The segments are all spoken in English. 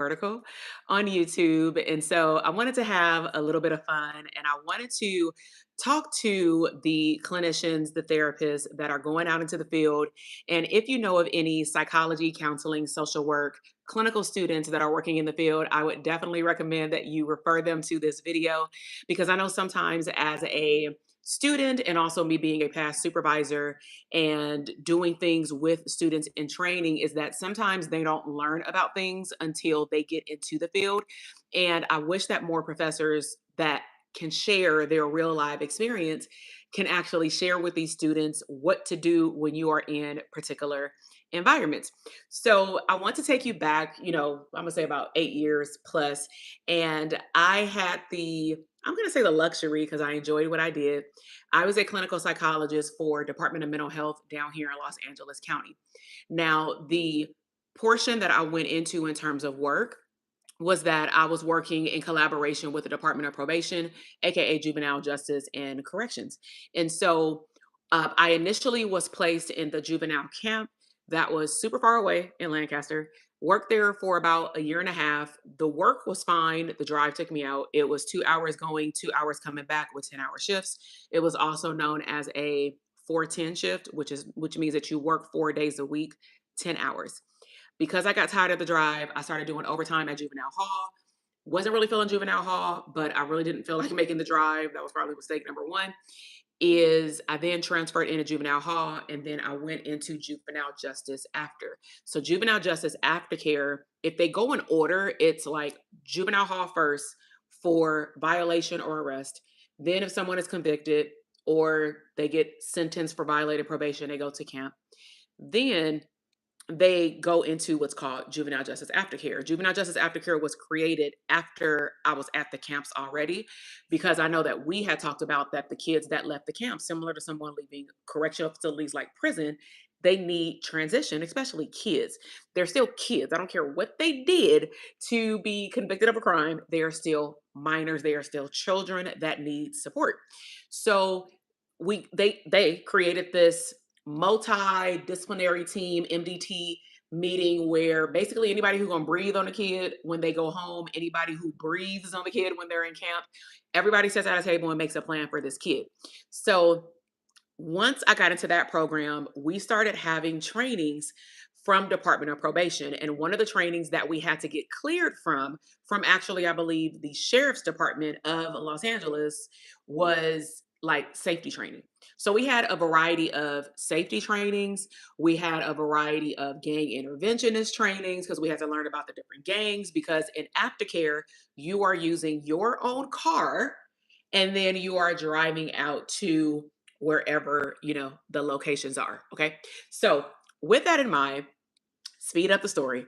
vertical on YouTube. And so I wanted to have a little bit of fun and I wanted to talk to the clinicians, the therapists that are going out into the field. And if you know of any psychology, counseling, social work, clinical students that are working in the field, I would definitely recommend that you refer them to this video because I know sometimes as a student and also me being a past supervisor and doing things with students in training is that sometimes they don't learn about things until they get into the field. And I wish that more professors that can share their real life experience can actually share with these students what to do when you are in particular environments. So I want to take you back, I'm gonna say about 8 years plus. And I had I'm gonna say the luxury because I enjoyed what I did. I was a clinical psychologist for Department of Mental Health down here in Los Angeles County. Now, the portion that I went into in terms of work was that I was working in collaboration with the Department of Probation, aka Juvenile Justice and Corrections. And so I initially was placed in the juvenile camp that was super far away in Lancaster. Worked there for about a year and a half. The work was fine. The drive took me out. It was 2 hours going, 2 hours coming back with 10-hour shifts. It was also known as a 410 shift, which means that you work 4 days a week, 10 hours. Because I got tired of the drive, I started doing overtime at juvenile hall. Wasn't really feeling juvenile hall, but I really didn't feel like making the drive. That was probably mistake number one. Is I then transferred into juvenile hall and then I went into juvenile justice after. So juvenile justice aftercare, if they go in order, it's like juvenile hall first for violation or arrest. Then if someone is convicted or they get sentenced for violated probation, they go to camp. Then they go into what's called juvenile justice aftercare. Juvenile justice aftercare was created after I was at the camps already, because I know that we had talked about that the kids that left the camp, similar to someone leaving correctional facilities like prison, they need transition, especially kids. They're still kids. I don't care what they did to be convicted of a crime. They are still minors. They are still children that need support. So they created this multidisciplinary team MDT meeting where basically anybody who's gonna breathe on a kid when they go home, anybody who breathes on the kid when they're in camp, everybody sits at a table and makes a plan for this kid. So once I got into that program, we started having trainings from Department of Probation. And one of the trainings that we had to get cleared from actually, I believe, the Sheriff's Department of Los Angeles was like safety training. So we had a variety of safety trainings. We had a variety of gang interventionist trainings because we had to learn about the different gangs. Because in aftercare, you are using your own car and then you are driving out to wherever the locations are. Okay, so with that in mind, speed up the story.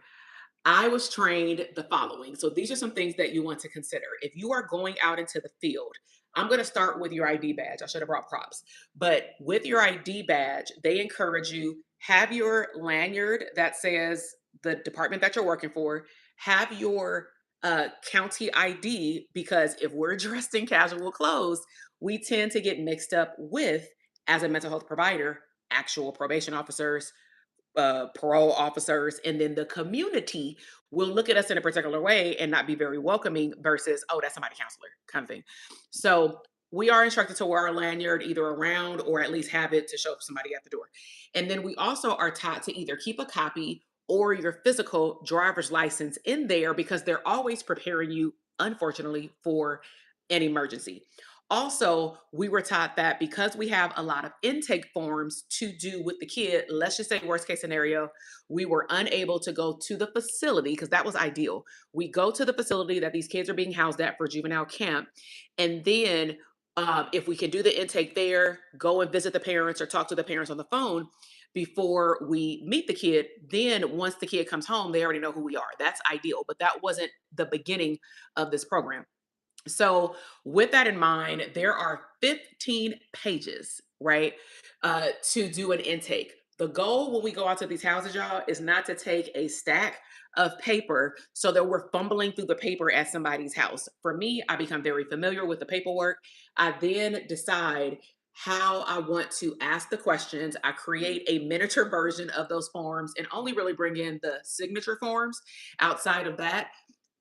I was trained the following. So these are some things that you want to consider if you are going out into the field. I'm going to start with your ID badge. I should have brought props, but with your ID badge, they encourage you have your lanyard that says the department that you're working for, have your county ID, because if we're dressed in casual clothes, we tend to get mixed up with, as a mental health provider, actual probation officers, parole officers, and then the community will look at us in a particular way and not be very welcoming versus, oh, that's somebody counselor kind of thing. So we are instructed to wear our lanyard either around or at least have it to show somebody at the door. And then we also are taught to either keep a copy or your physical driver's license in there because they're always preparing you, unfortunately, for an emergency. Also, we were taught that because we have a lot of intake forms to do with the kid, let's just say worst case scenario, we were unable to go to the facility because that was ideal. We go to the facility that these kids are being housed at for juvenile camp. And then if we can do the intake there, go and visit the parents or talk to the parents on the phone before we meet the kid, then once the kid comes home, they already know who we are. That's ideal. But that wasn't the beginning of this program. So, with that in mind, there are 15 pages, right, to do an intake. The goal when we go out to these houses, y'all, is not to take a stack of paper so that we're fumbling through the paper at somebody's house. For me, I become very familiar with the paperwork. I then decide how I want to ask the questions. I create a miniature version of those forms and only really bring in the signature forms. Outside of that,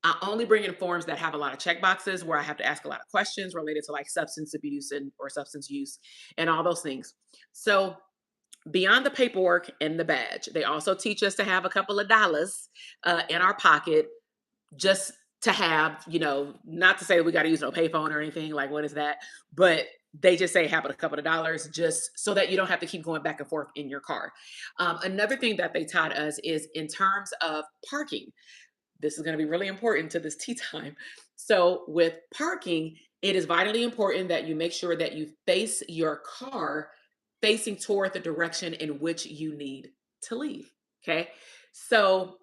I only bring in forms that have a lot of check boxes where I have to ask a lot of questions related to like substance abuse and or substance use and all those things. So beyond the paperwork and the badge, they also teach us to have a couple of dollars in our pocket just to have, not to say that we got to use no payphone or anything. Like, what is that? But they just say have a couple of dollars just so that you don't have to keep going back and forth in your car. Another thing that they taught us is in terms of parking. This is going to be really important to this tea time. So, with parking, it is vitally important that you make sure that you face your car facing toward the direction in which you need to leave. Okay. So,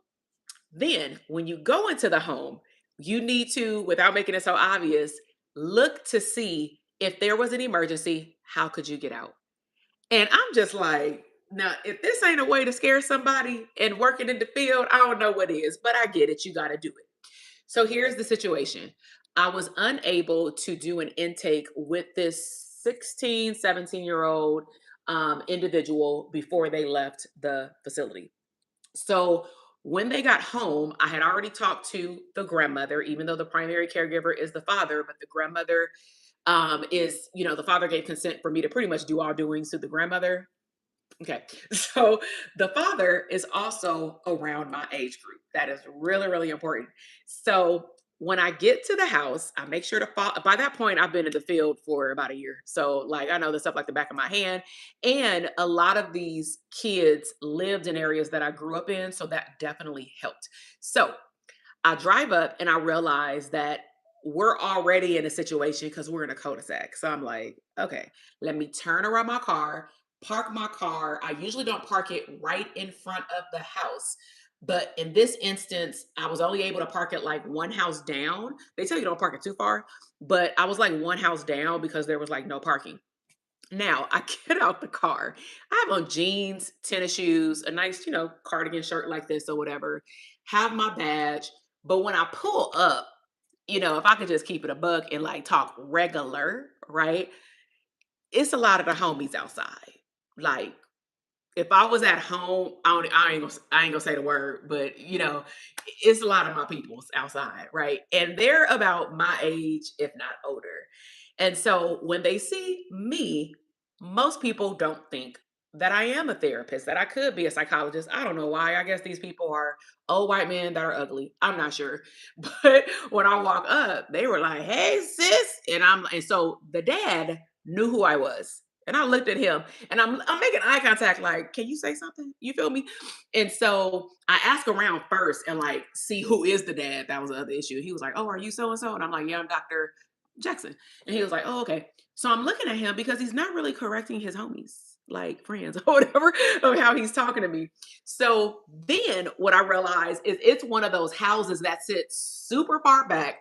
then when you go into the home, you need to, without making it so obvious, look to see if there was an emergency, how could you get out? And I'm just like, now, if this ain't a way to scare somebody and working in the field, I don't know what is, but I get it. You got to do it. So here's the situation. I was unable to do an intake with this 16, 17-year-old individual before they left the facility. So when they got home, I had already talked to the grandmother, even though the primary caregiver is the father, but the grandmother is, the father gave consent for me to pretty much do all doings to the grandmother. Okay. So the father is also around my age group. That is really, really important. So when I get to the house, I make sure to follow. By that point, I've been in the field for about a year. So, like, I know the stuff like the back of my hand. And a lot of these kids lived in areas that I grew up in. So that definitely helped. So I drive up and I realize that we're already in a situation because we're in a cul-de-sac. So I'm like, okay, let me turn around my car, park my car. I usually don't park it right in front of the house. But in this instance, I was only able to park it like one house down. They tell you don't park it too far, but I was like one house down because there was like no parking. Now I get out the car. I have on jeans, tennis shoes, a nice, cardigan shirt like this or whatever, have my badge. But when I pull up, if I could just keep it a buck and like talk regular, right? It's a lot of the homies outside. Like if I was at home, I ain't gonna say the word, but it's a lot of my peoples outside, right? And they're about my age, if not older. And so when they see me, most people don't think that I am a therapist, that I could be a psychologist. I don't know why. I guess these people are old white men that are ugly. I'm not sure. But when I walk up, they were like, "Hey, sis." And so the dad knew who I was. And I looked at him and I'm making eye contact, like, can you say something? You feel me? And so I ask around first and like see who is the dad. That was the other issue. He was like, "Oh, are you so and so?" And I'm like, "Yeah, I'm Dr. Jackson." And he was like, "Oh, okay." So I'm looking at him because he's not really correcting his homies, like friends or whatever, of how he's talking to me. So then what I realized is it's one of those houses that sits super far back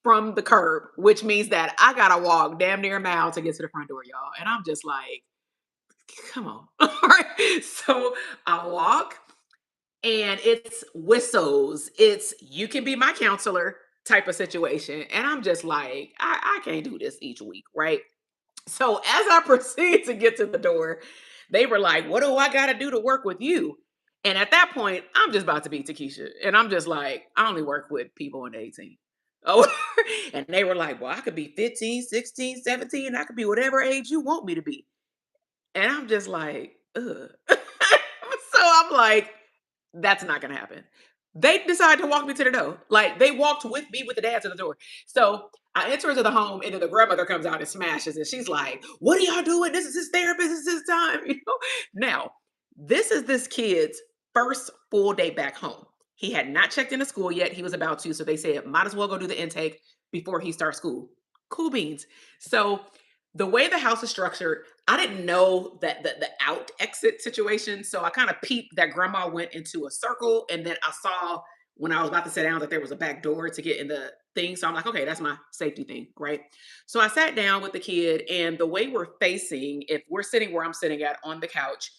from the curb, which means that I gotta walk damn near a mile to get to the front door, y'all. And I'm just like, come on. All right. So I walk and it's whistles. It's you can be my counselor type of situation. And I'm just like, I can't do this each week, right? So as I proceed to get to the door, they were like, "What do I got to do to work with you?" And at that point, I'm just about to be Takesha. And I'm just like, I only work with people under 18. Oh, and they were like, "Well, I could be 15, 16, 17. I could be whatever age you want me to be." And I'm just like, ugh. So I'm like, that's not gonna happen. They decided to walk me to the door. Like they walked with me with the dad to the door. So I enter into the home and then the grandmother comes out and smashes and she's like, "What are y'all doing? This is his therapist, this is his time." Now, this is this kid's first full day back home. He had not checked into school yet. He was about to. So they said, might as well go do the intake before he starts school. Cool beans. So the way the house is structured, I didn't know that the out exit situation. So I kind of peeped that grandma went into a circle. And then I saw when I was about to sit down that there was a back door to get in the thing. So I'm like, okay, that's my safety thing. Right. So I sat down with the kid, and the way we're facing, if we're sitting where I'm sitting at on the couch,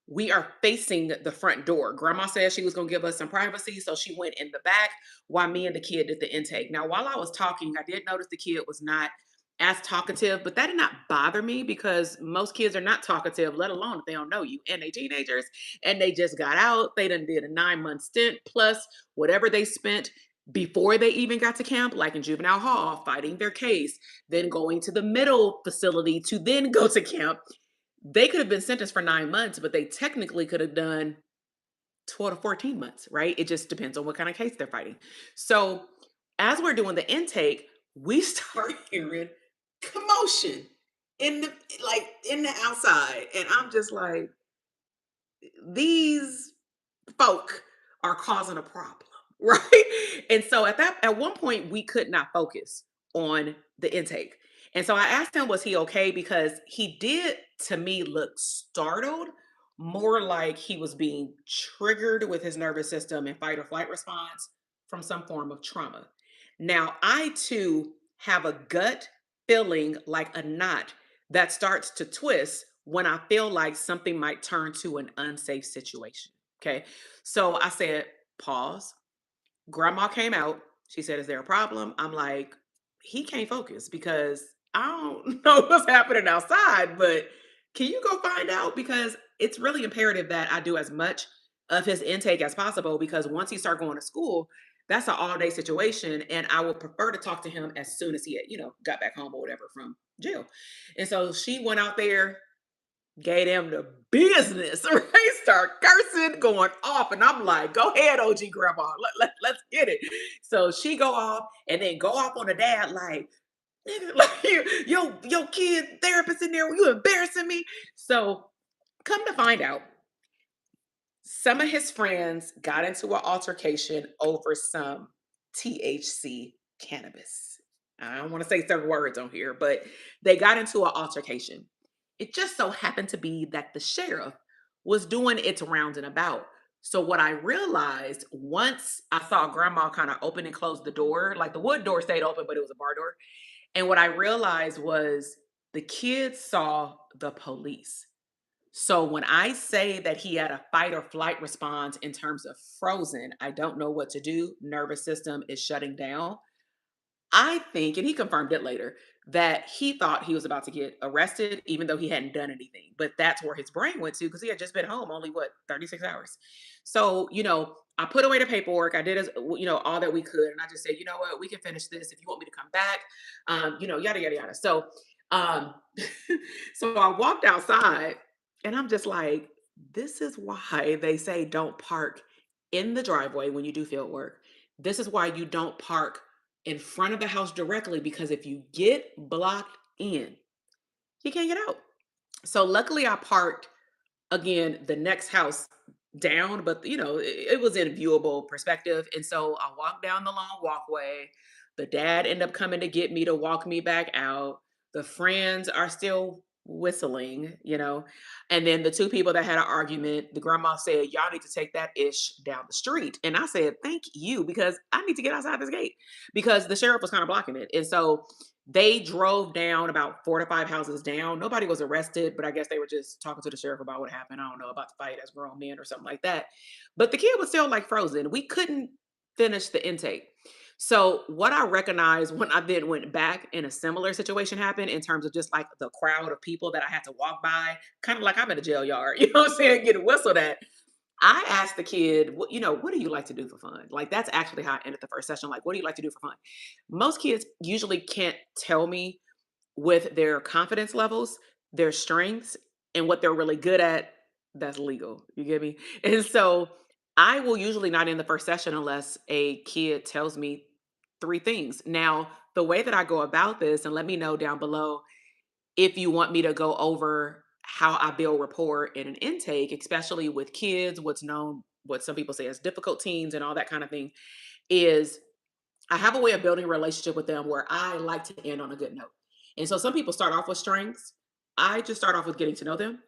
we are facing the front door. Grandma said she was going to give us some privacy. So she went in the back while me and the kid did the intake. Now, while I was talking, I did notice the kid was not as talkative, but that did not bother me because most kids are not talkative, let alone if they don't know you. And they teenagers and they just got out. They done did a 9-month stint plus whatever they spent. before they even got to camp, like in juvenile hall, fighting their case, then going to the middle facility to then go to camp. They could have been sentenced for 9 months, but they technically could have done 12 to 14 months, right? It just depends on what kind of case they're fighting. So as we're doing the intake, we start hearing commotion in the in the outside. And I'm just like, these folk are causing a problem, right? And so at one point we could not focus on the intake. And so I asked him, was he okay? Because he did to me look startled, more like he was being triggered with his nervous system and fight or flight response from some form of trauma. Now, I too have a gut feeling like a knot that starts to twist when I feel like something might turn to an unsafe situation. Okay. So I said, pause. Grandma came out. She said, is there a problem? I'm like, he can't focus because I don't know what's happening outside, but can you go find out? Because it's really imperative that I do as much of his intake as possible because once he start going to school, that's an all day situation. And I would prefer to talk to him as soon as he, got back home or whatever from jail. And so she went out there, gave them the business, right? Start cursing, going off. And I'm like, go ahead, OG grandma. Let's get it. So she go off and then go off on the dad, like, nigga, like your kid therapist in there, you embarrassing me. So come to find out, some of his friends got into an altercation over some THC cannabis. I don't want to say certain words on here, but they got into an altercation. It just so happened to be that the sheriff was doing its round and about. So what I realized once I saw grandma kind of open and close the door, like the wood door stayed open, but it was a bar door. And what I realized was the kids saw the police. So when I say that he had a fight or flight response in terms of frozen, I don't know what to do, nervous system is shutting down. I think, and he confirmed it later, that he thought he was about to get arrested, even though he hadn't done anything. But that's where his brain went to because he had just been home only, what, 36 hours. So, I put away the paperwork. I did all that we could. And I just said, you know what, we can finish this if you want me to come back, yada, yada, yada. So, um, so I walked outside and I'm just like, this is why they say don't park in the driveway when you do field work. This is why you don't park in front of the house directly because if you get blocked in, you can't get out. So luckily I parked again the next house down, but it was in viewable perspective. And so I walked down the long walkway. The dad ended up coming to get me to walk me back out. The friends are still whistling. And then the two people that had an argument, the grandma said, y'all need to take that ish down the street. And I said, thank you, because I need to get outside this gate because the sheriff was kind of blocking it. And so they drove down about 4 to 5 houses down. Nobody was arrested, but I guess they were just talking to the sheriff about what happened. I don't know, about the fight as grown men or something like that. But the kid was still like frozen. We couldn't finish the intake. So what I recognized when I then went back and a similar situation happened in terms of just like the crowd of people that I had to walk by, kind of like I'm in a jail yard, you know what I'm saying, getting whistled at. I asked the kid, what do you like to do for fun? Like, that's actually how I ended the first session. Like, what do you like to do for fun? Most kids usually can't tell me with their confidence levels, their strengths, and what they're really good at. That's legal. You get me? And so I will usually not end the first session unless a kid tells me three things. Now, the way that I go about this, and let me know down below if you want me to go over how I build rapport in an intake, especially with kids, what some people say as difficult teens and all that kind of thing, is I have a way of building a relationship with them where I like to end on a good note. And so some people start off with strengths. I just start off with getting to know them.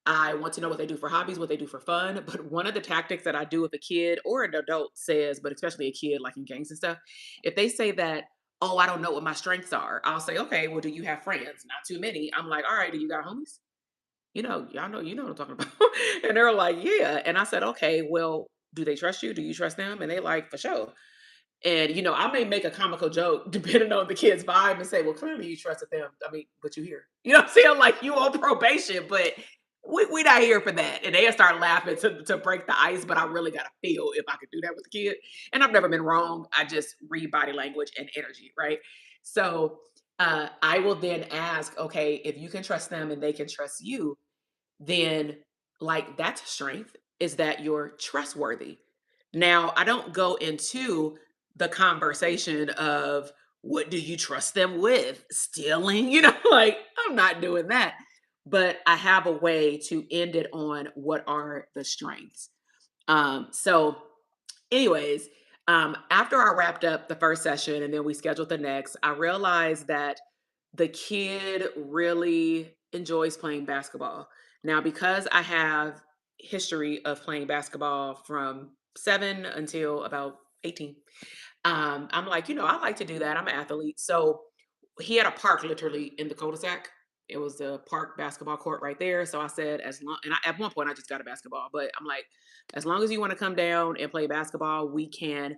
I want to know what they do for hobbies, what they do for fun. But one of the tactics that I do if a kid or an adult says, but especially a kid like in gangs and stuff, if they say that, oh, I don't know what my strengths are, I'll say, okay, well, do you have friends? Not too many. I'm like, all right, do you got homies? Y'all know what I'm talking about. And they're like, yeah. And I said, okay, well, do they trust you? Do you trust them? And they like, for sure. And I may make a comical joke depending on the kid's vibe and say, well, clearly you trusted them. I mean, but you here. You know what I'm saying? Like you on probation, but we not here for that. And they'll start laughing to break the ice, but I really gotta feel if I could do that with the kid. And I've never been wrong. I just read body language and energy, right? So I will then ask, okay, if you can trust them and they can trust you, then like that's a strength is that you're trustworthy. Now, I don't go into the conversation of what do you trust them with? Stealing, like I'm not doing that. But I have a way to end it on what are the strengths. So anyways, after I wrapped up the first session and then we scheduled the next, I realized that the kid really enjoys playing basketball. Now, because I have history of playing basketball from 7 until about 18, I'm like, I like to do that. I'm an athlete. So he had a park literally in the cul-de-sac. It was a park basketball court right there. So I said, as long, and at one point I just got a basketball, but I'm like, as long as you want to come down and play basketball, we can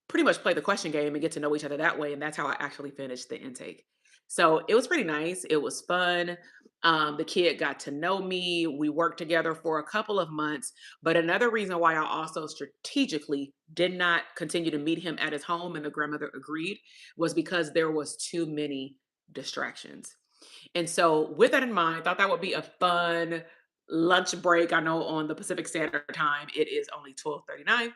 pretty much play the question game and get to know each other that way. And that's how I actually finished the intake. So it was pretty nice. It was fun. The kid got to know me. We worked together for a couple of months. But another reason why I also strategically did not continue to meet him at his home and the grandmother agreed was because there was too many distractions. And so with that in mind, I thought that would be a fun lunch break. I know on the Pacific Standard Time, it is only 12:39.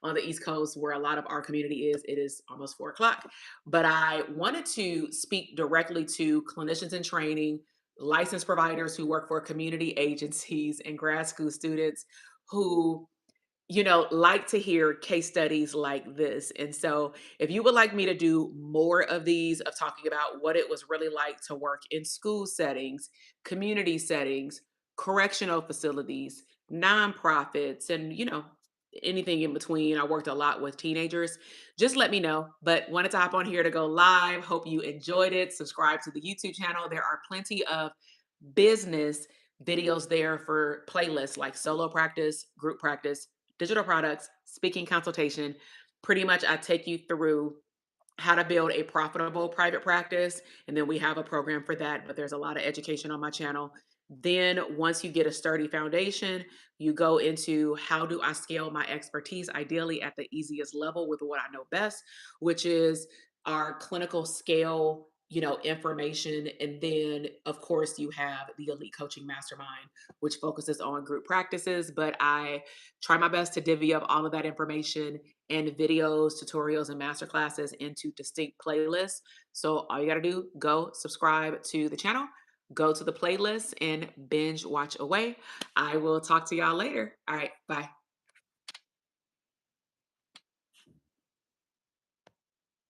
On the East Coast, where a lot of our community is, it is almost 4 o'clock. But I wanted to speak directly to clinicians in training, licensed providers who work for community agencies, and grad school students who like to hear case studies like this. And so, if you would like me to do more of these, of talking about what it was really like to work in school settings, community settings, correctional facilities, nonprofits, and, anything in between, I worked a lot with teenagers. Just let me know. But wanted to hop on here to go live. Hope you enjoyed it. Subscribe to the YouTube channel. There are plenty of business videos there for playlists like solo practice, group practice, digital products, speaking consultation. Pretty much, I take you through how to build a profitable private practice. And then we have a program for that, but there's a lot of education on my channel. Then, once you get a sturdy foundation, you go into how do I scale my expertise, ideally at the easiest level with what I know best, which is our clinical scale information. And then of course you have the elite coaching mastermind, which focuses on group practices, but I try my best to divvy up all of that information and videos, tutorials, and master classes into distinct playlists. So all you got to do, go subscribe to the channel, go to the playlist and binge watch away. I will talk to y'all later. All right, bye.